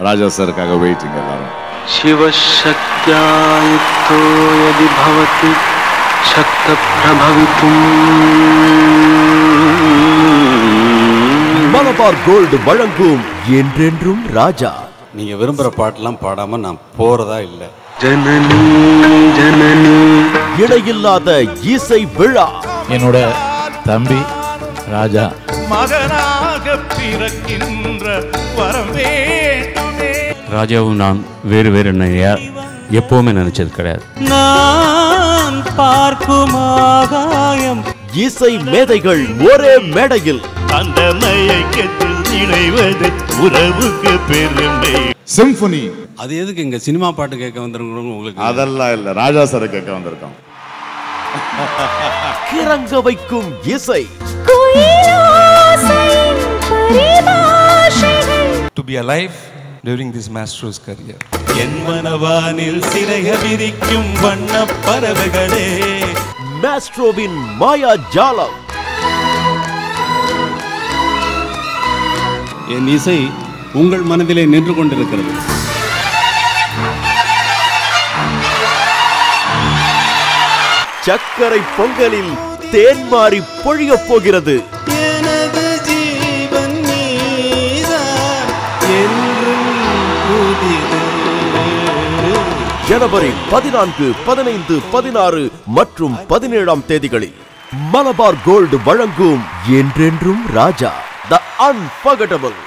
ராஜா சாருக்காக waiting எல்லாரும். சிவசக்தியாயுக்தோ யதி பவதி சக்த பிரபவித்தும். Malabar gold வழங்கும் என்றென்றும் ராஜா. நீங்க விரும்புற பாட்டெல்லாம் பாடாம நான் போறதா இல்ல. ஜனனி ஜனனி இடையில்லாத இசை விழா. என்னோட தம்பி ராஜா மகனாக பிறக்கின்ற வரம் வேண்டுமே. ராஜாவும் நான் வேறு வேறு எப்பவுமே நினைச்சது கிடையாது. நான் பார்க்கும் ஆகாயம் இசை மேதைகள் ஒரே மேடையில். அந்த மயக்கத்தில் இணைவது உறவுக்கு பெருமை. சிம்பனி. அது எதுக்கு இங்க சினிமா பாட்டு கேட்க வந்திருக்கிறோம் உங்களுக்கு? அதெல்லாம் இல்ல, ராஜா சாரை கேட்க வந்திருக்கோம். கிறங்க வைக்கும் இசை. To be alive during this maestro's career. என் மனவானில் சிறைய விரிக்கும் வண்ண பறவைகளே. மாஸ்ட்ரோவின் மாயா ஜாலம். என் இசை உங்கள் மனதிலே நின்று கொண்டிருக்கிறது. சக்கரை பொங்கலில் தேன்மாறி பொழிய போகிறது. எனது ஜீவன் நீதான் என்றும் புதிது. ஜனவரி 14, 15, 16 மற்றும் 17 தேதிகளில் மலபார் கோல்டு வழங்கும் என்றென்றும் ராஜா தி அன்ஃபர்கெட்டபிள்.